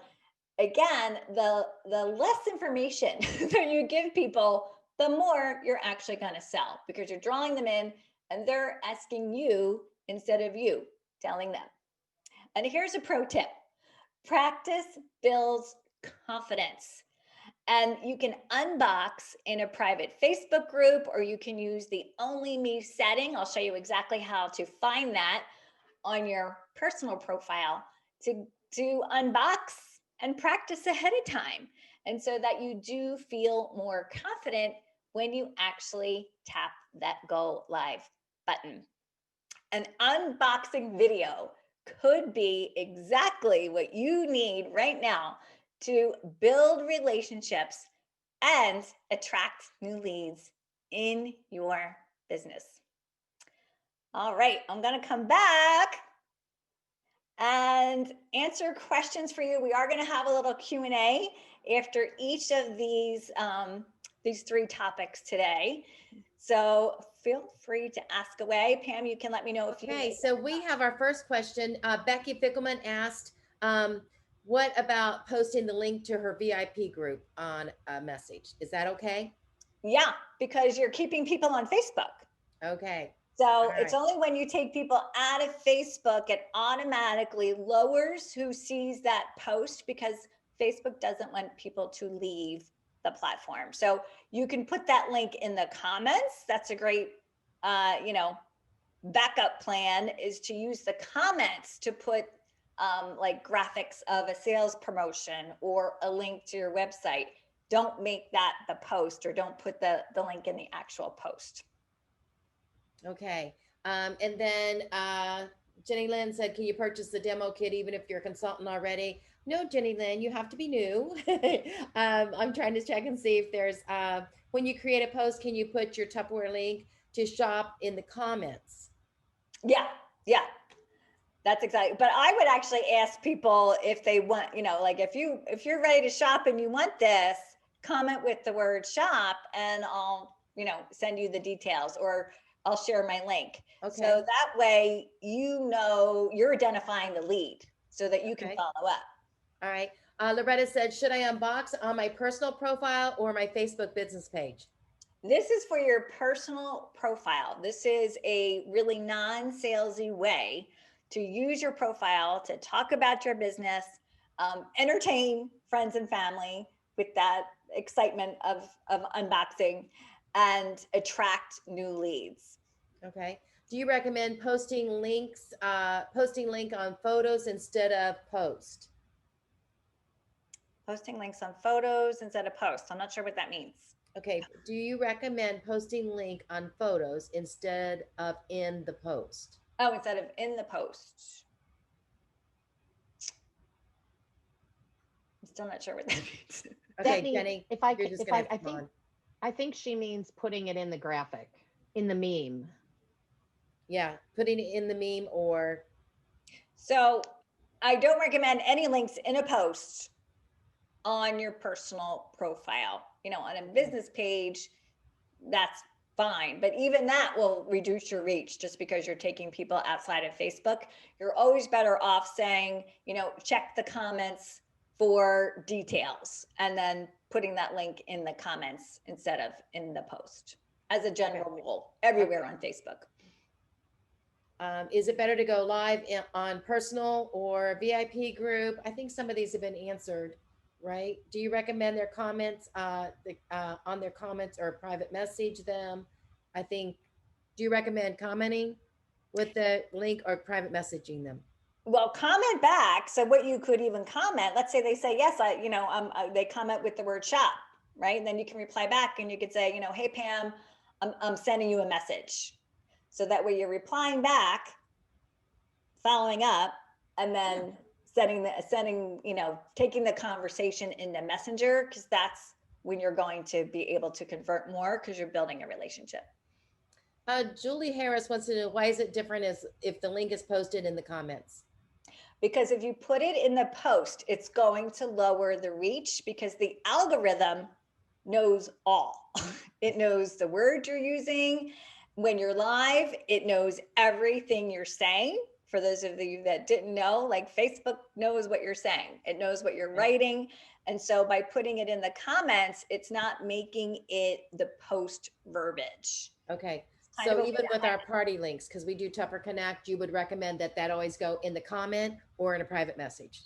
again, the less information that you give people, the more you're actually going to sell, because you're drawing them in and they're asking you instead of you telling them. And here's a pro tip: practice builds confidence. And you can unbox in a private Facebook group, or you can use the Only Me setting. I'll show you exactly how to find that on your personal profile to unbox and practice ahead of time. And so that you do feel more confident when you actually tap that go live button. An unboxing video could be exactly what you need right now to build relationships and attract new leads in your business. All right, I'm going to come back and answer questions for you. We are going to have a little Q&A after each of these three topics today. So feel free to ask away. Pam, you can let me know if you. Okay, so we have our first question. Becky Fickelman asked, what about posting the link to her VIP group on a message? Is that okay? Yeah, because you're keeping people on Facebook. Okay. So it's only when you take people out of Facebook, it automatically lowers who sees that post, because Facebook doesn't want people to leave the platform. So you can put that link in the comments. That's a great, backup plan, is to use the comments to put like graphics of a sales promotion or a link to your website. Don't make that the post, or don't put the link in the actual post. Okay. And then Jenny Lynn said, can you purchase the demo kit even if you're a consultant already? No, Jenny Lynn, you have to be new. I'm trying to check and see if there's, when you create a post, can you put your Tupperware link to shop in the comments? Yeah. That's exactly. But I would actually ask people if they want, like if you're ready to shop and you want this, comment with the word shop and I'll, send you the details, or I'll share my link. Okay. So that way, you're identifying the lead so that you can follow up. All right. Loretta said, should I unbox on my personal profile or my Facebook business page? This is for your personal profile. This is a really non-salesy way to use your profile to talk about your business, entertain friends and family with that excitement of unboxing, and attract new leads. Okay. Do you recommend posting link on photos instead of post? Posting links on photos instead of posts. I'm not sure what that means. Okay. Do you recommend posting link on photos instead of in the post? Oh, instead of in the post. I'm still not sure what that means. Okay, means, Jenny, I think she means putting it in the graphic, in the meme. Yeah, putting it in the meme or. So I don't recommend any links in a post on your personal profile. On a business page, that's fine. But even that will reduce your reach, just because you're taking people outside of Facebook. You're always better off saying, check the comments for details, and then putting that link in the comments instead of in the post, as a general rule, everywhere on Facebook. Is it better to go live on personal or VIP group? I think some of these have been answered, right? Do you recommend their comments on their comments, or private message them? I think, do you recommend commenting with the link or private messaging them? Well, comment back. So what you could even comment, let's say they say, yes, they comment with the word shop, right? And then you can reply back and you could say, hey, Pam, I'm sending you a message. So that way you're replying back, following up, and then taking the conversation into Messenger, because that's when you're going to be able to convert more, because you're building a relationship. Julie Harris wants to know, why is it different as if the link is posted in the comments? because if you put it in the post, it's going to lower the reach because the algorithm knows all. It knows the word you're using. When you're live, it knows everything you're saying. For those of you that didn't know, like Facebook knows what you're saying, it knows what you're writing. And so by putting it in the comments, it's not making it the post verbiage. Okay. Kind So of a way even to with hide our party links, because we do Tupper Connect, you would recommend that that always go in the comment or in a private message.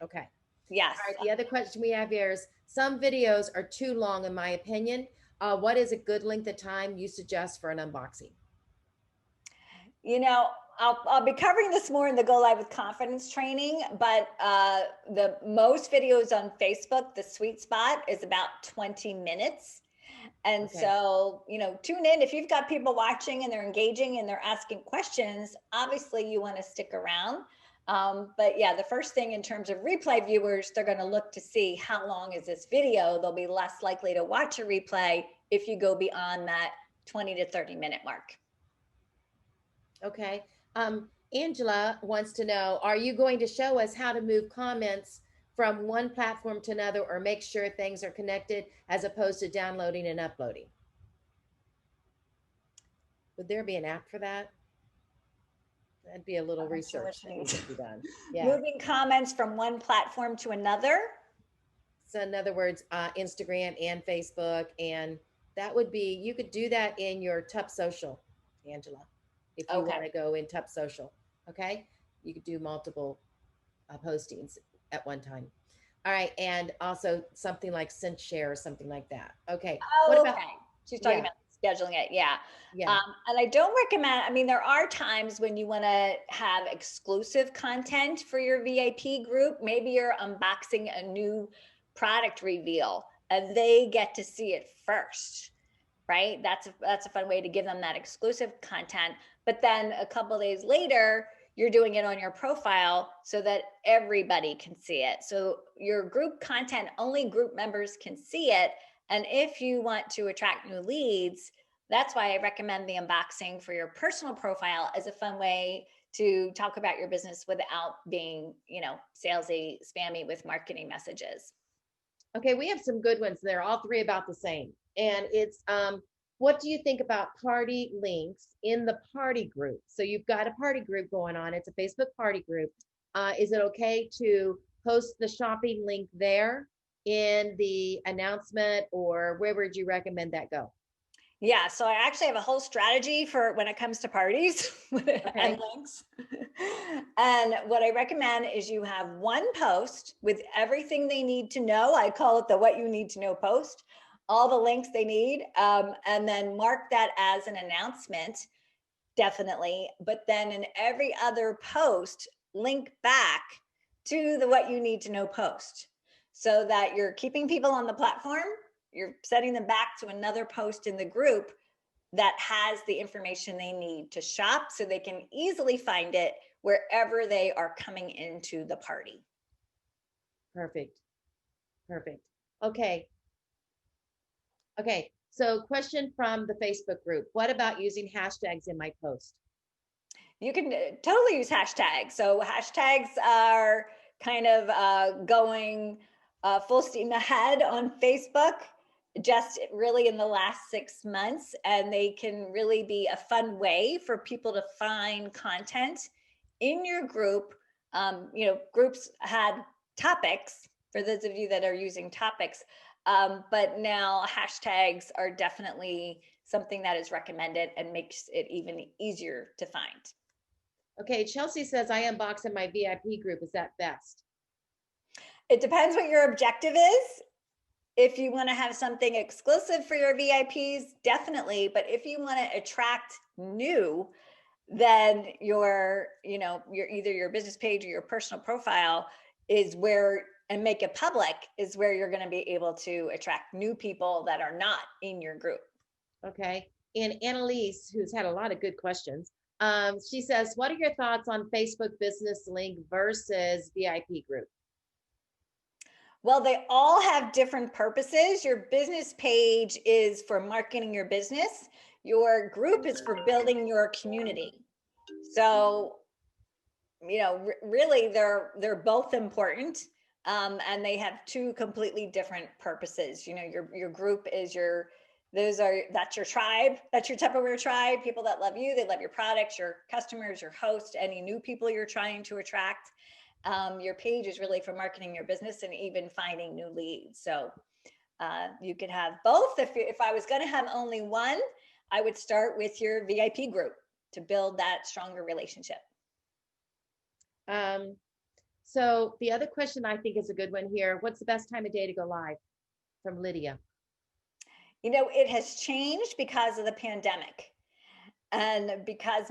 Okay. Yes. All right. The other question we have here is some videos are too long, in my opinion. What is a good length of time you suggest for an unboxing? You know, I'll be covering this more in the Go Live with Confidence training, but the most videos on Facebook, the sweet spot is about 20 minutes. And Okay. so, you know, tune in. If you've got people watching and they're engaging and they're asking questions, obviously you want to stick around. But yeah, the first thing in terms of replay viewers, they're going to look to see how long is this video. They'll be less likely to watch a replay if you go beyond that 20 to 30-minute mark. Okay. Angela wants to know, are you going to show us how to move comments from one platform to another or make sure things are connected as opposed to downloading and uploading? Would there be an app for that? That'd be a little research that needs to be done. Yeah. Moving comments from one platform to another. So in other words, Instagram and Facebook, and that would be, you could do that in your Tup Social, Angela, if you want to go in Tup Social. Okay. You could do multiple postings at one time. All right. And also something like Send Share or something like that. Okay. What about, she's talking about scheduling it. Yeah. Yeah. And I don't recommend, I mean, there are times when you want to have exclusive content for your VIP group. Maybe you're unboxing a new product reveal and they get to see it first, right? That's a fun way to give them that exclusive content. But then a couple of days later, you're doing it on your profile so that everybody can see it. So your group content, only group members can see it. And if you want to attract new leads, that's why I recommend the unboxing for your personal profile as a fun way to talk about your business without being, you know, salesy, spammy with marketing messages. Okay, we have some good ones there, all three about the same. And it's what do you think about party links in the party group? So you've got a party group going on. It's a Facebook party group. Is it okay to post the shopping link there in the announcement, or where would you recommend that go? Yeah, so I actually have a whole strategy for when it comes to parties and links. And what I recommend is you have one post with everything they need to know. I call it the what you need to know post, all the links they need, and then mark that as an announcement, definitely. But then in every other post, link back to the what you need to know post so that you're keeping people on the platform. You're setting them back to another post in the group that has the information they need to shop so they can easily find it wherever they are coming into the party. Perfect. Perfect. Okay. Okay. So question from the Facebook group. What about using hashtags in my post? You can totally use hashtags. So hashtags are kind of going full steam ahead on Facebook, just really in the last 6 months. And they can really be a fun way for people to find content in your group. You know, groups had topics for those of you that are using topics, but now hashtags are definitely something that is recommended and makes it even easier to find. Okay, Chelsea says, I unbox in my VIP group. Is that best? It depends what your objective is. If you want to have something exclusive for your VIPs, definitely. But if you want to attract new, then your, you know, your either your business page or your personal profile is where, and make it public, is where you're going to be able to attract new people that are not in your group. Okay. And Annalise, who's had a lot of good questions, she says, what are your thoughts on Facebook business link versus VIP group? Well, they all have different purposes. Your business page is for marketing your business. Your group is for building your community. So really they're both important. And they have two completely different purposes. Your group is that's your tribe, that's your Tupperware tribe, people that love you, they love your products, your customers, your host, any new people you're trying to attract. Your page is really for marketing your business and even finding new leads. So you could have both. If I was going to have only one, I would start with your VIP group to build that stronger relationship. So the other question I think is a good one here. What's the best time of day to go live? From Lydia. It has changed because of the pandemic and because,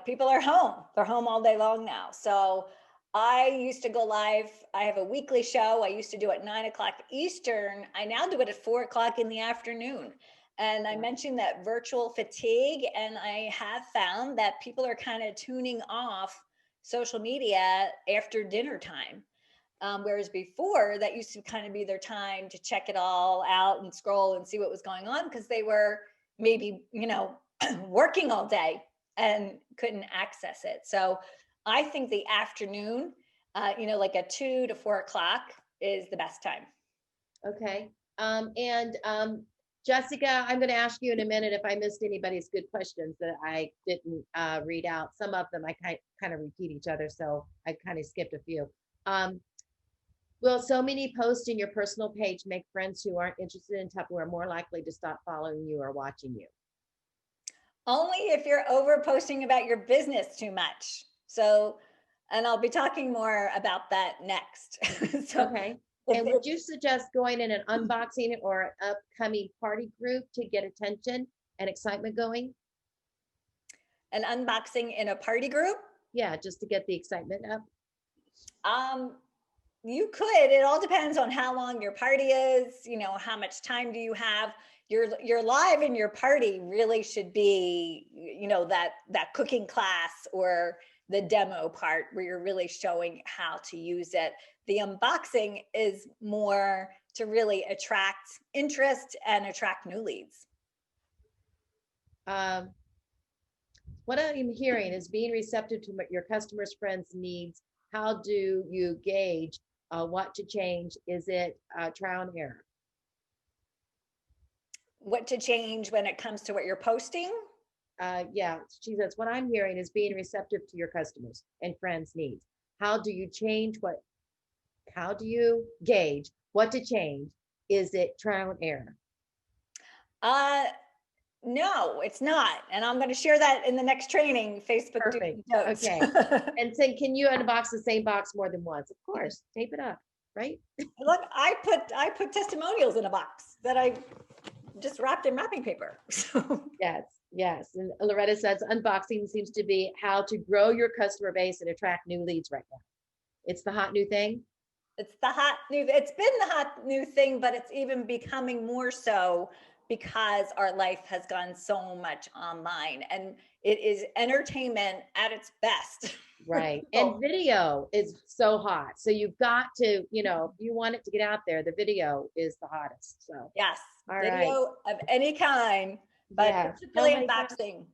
people are home. They're home all day long now. So I used to go live. I have a weekly show. I used to do it 9:00 Eastern. I now do it at 4:00 in the afternoon. And I mentioned that virtual fatigue, and I have found that people are kind of tuning off social media after dinner time. Whereas before, that used to kind of be their time to check it all out and scroll and see what was going on, because they were maybe, working all day and couldn't access it. So I think the afternoon, like at 2 to 4 o'clock is the best time. Okay. Jessica, I'm going to ask you in a minute if I missed anybody's good questions that I didn't read out. Some of them I kind of repeat each other, so I kind of skipped a few. Will so many posts in your personal page make friends who aren't interested in Tupperware more likely to stop following you or watching you? Only if you're over posting about your business too much. So, and I'll be talking more about that next. Okay. And would you suggest going in an unboxing or upcoming party group to get attention and excitement going? An unboxing in a party group? Yeah, just to get the excitement up. You could. It all depends on how long your party is. How much time do you have? Your live in your party really should be, that cooking class or the demo part where you're really showing how to use it. The unboxing is more to really attract interest and attract new leads. What I'm hearing is being receptive to your customers' friends' needs. How do you gauge what to change? Is it trial and error? What to change when it comes to what you're posting? Yeah, she says, what I'm hearing is being receptive to your customers and friends' needs. How do you gauge what to change? Is it trial and error? No, it's not. And I'm going to share that in the next training, Facebook. Perfect. Okay. And say, can you unbox the same box more than once? Of course, tape it up, right? Look, I put testimonials in a box that I just wrapped in wrapping paper. Yes. And Loretta says unboxing seems to be how to grow your customer base and attract new leads right now. It's the hot new thing. It's been the hot new thing, but it's even becoming more so because our life has gone so much online, and it is entertainment at its best. Right. And video is so hot. So you've got to, if you want it to get out there, the video is the hottest. So yes, all video of any kind, but particularly unboxing.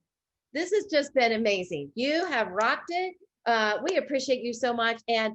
This has just been amazing. You have rocked it. We appreciate you so much. And